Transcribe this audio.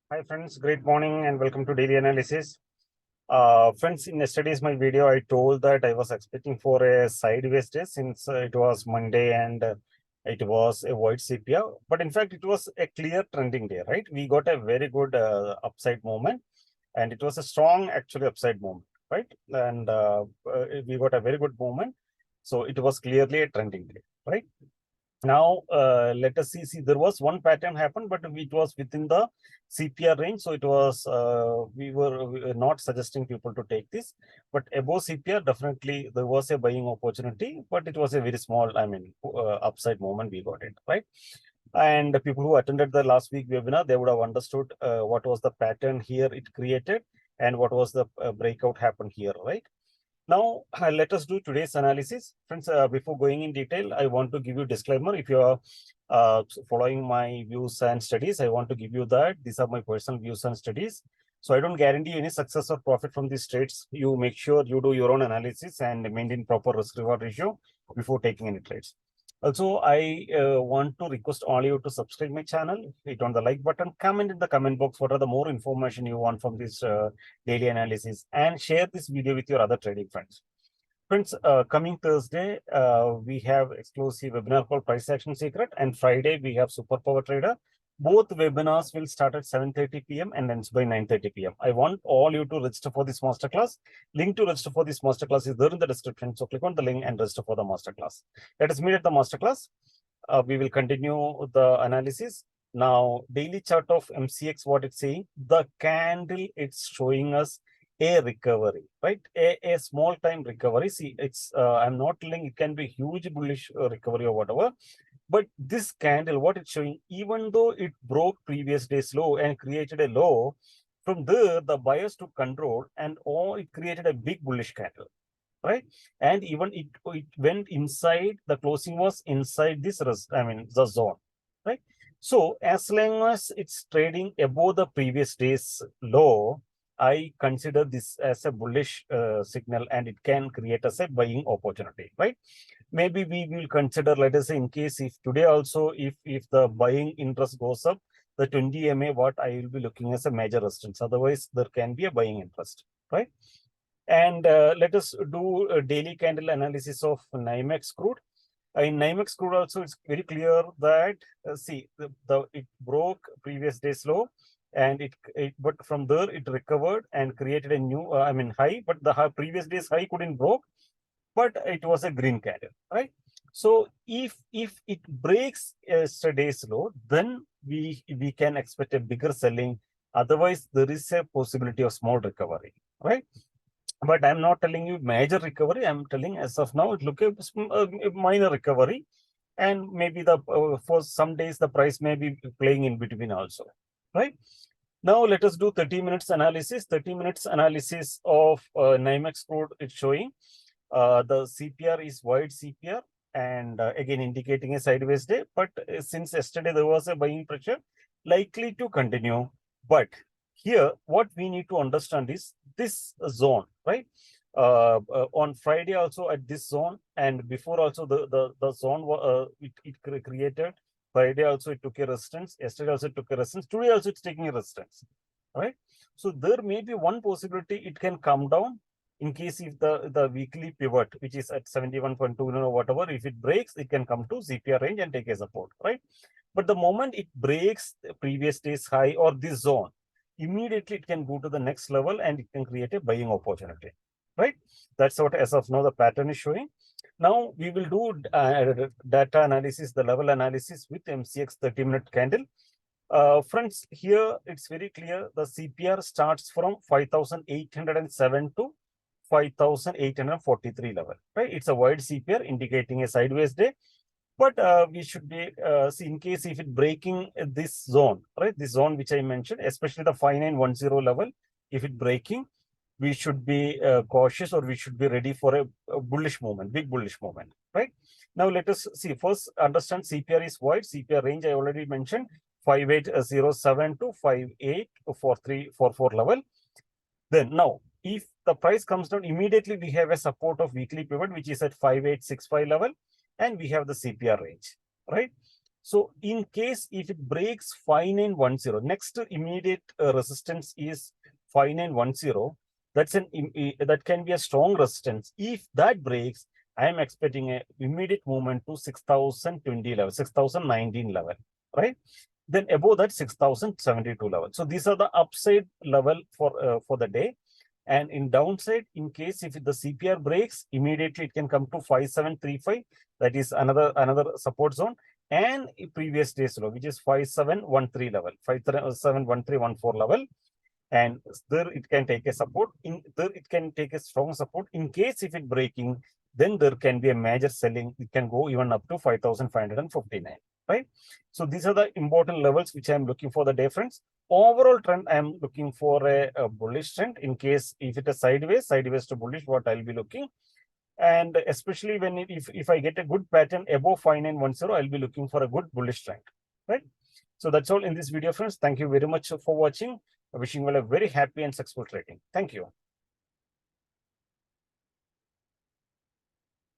Hi friends, great morning and welcome to daily analysis. Friends, in yesterday's my video, I told that I was expecting for a sideways day since it was Monday and it was a white CPR. But in fact, it was a clear trending day, right? We got a very good upside movement and it was a strong actually upside movement, right? And we got a very good movement. So it was clearly a trending day, right? Now, let us see, there was one pattern happened, but it was within the CPR range. So it was, we were not suggesting people to take this, but above CPR, definitely there was a buying opportunity, but it was a very small, upside moment we got it, right? And the people who attended the last week webinar, they would have understood what was the pattern here it created and what was the breakout happened here, right? Now, let us do today's analysis. Friends, before going in detail, I want to give you a disclaimer. If you are following my views and studies, I want to give you that these are my personal views and studies. So I don't guarantee any success or profit from these trades. You make sure you do your own analysis and maintain proper risk-reward ratio before taking any trades. Also, I want to request all you to subscribe my channel, hit on the like button, comment in the comment box what are the more information you want from this daily analysis, and share this video with your other trading friends. Friends, coming Thursday, we have exclusive webinar called Price Action Secret, and Friday we have Superpower Trader. Both webinars will start at 7:30 p.m. and ends by 9:30 p.m. I want all you to register for this masterclass. Link to register for this masterclass is there in the description. So click on the link and register for the masterclass. Let us meet at the masterclass. We will continue the analysis. Now, daily chart of MCX, what it's saying, the candle, it's showing us a recovery, right? A small time recovery. See, it's I'm not telling it can be huge bullish recovery or whatever, but this candle, what it's showing, even though it broke previous day's low and created a low, from there the buyers took control and it created a big bullish candle, right? And even it went inside, the closing was inside this the zone, right? So as long as it's trading above the previous day's low, I consider this as a bullish signal, and it can create as a buying opportunity, right? Maybe we will consider, let us say, in case if today also, if the buying interest goes up, the 20 MA, what I will be looking as a major resistance. Otherwise, there can be a buying interest, right? And let us do a daily candle analysis of NYMEX crude. In NYMEX crude also, it's very clear that, see, it broke previous day's low, and but from there it recovered and created a new, high, but the previous day's high couldn't broke, but it was a green candle, right? So if it breaks yesterday's low, then we can expect a bigger selling. Otherwise, there is a possibility of small recovery, right? But I'm not telling you major recovery. I'm telling as of now, it look a minor recovery, and maybe the for some days the price may be playing in between also, right? Now let us do 30 minutes analysis. 30 minutes analysis of NYMEX crude. It's showing the CPR is wide CPR, and again indicating a sideways day. But since yesterday there was a buying pressure, likely to continue. But here, what we need to understand is this zone, right? On Friday also at this zone, and before also the zone it created. Friday also it took a resistance. Yesterday also it took a resistance. Today also it's taking a resistance, right? So there may be one possibility it can come down in case if the weekly pivot, which is at 71.2, whatever, if it breaks, it can come to CPR range and take a support, right? But the moment it breaks the previous day's high or this zone, immediately it can go to the next level and it can create a buying opportunity, right? That's what as of now the pattern is showing. Now we will do data analysis, the level analysis with MCX 30-minute candle. Friends, here it's very clear. The CPR starts from 5,807 to 5,843 level, right? It's a wide CPR indicating a sideways day. But we should be, see, in case if it breaking this zone, right? This zone which I mentioned, especially the 5910 level, if it breaking, we should be cautious, or we should be ready for a bullish movement, big bullish movement, right? Now let us see, first understand CPR is wide. CPR range I already mentioned, 5807 to 584344 level. Then now, if the price comes down, immediately we have a support of weekly pivot, which is at 5865 level, and we have the CPR range, right? So in case if it breaks 5910, next immediate resistance is 5910. That can be a strong resistance. If that breaks, I am expecting a immediate movement to 6020 level, 6019 level, right? Then above that 6072 level. So these are the upside level for the day. And in downside, in case if the CPR breaks, immediately it can come to 5735. That is another support zone. And previous day's low, which is 5713 level, 571314 level. And there it can take a support. There it can take a strong support. In case if it breaking, then there can be a major selling. It can go even up to 5559, right? So these are the important levels which I am looking for the day, friends. Overall trend, I am looking for a bullish trend. In case if it is sideways to bullish, what I'll be looking. And especially when if I get a good pattern above 5910, I'll be looking for a good bullish trend, right? So that's all in this video, friends. Thank you very much for watching. Wishing you all a very happy and successful trading. Thank you.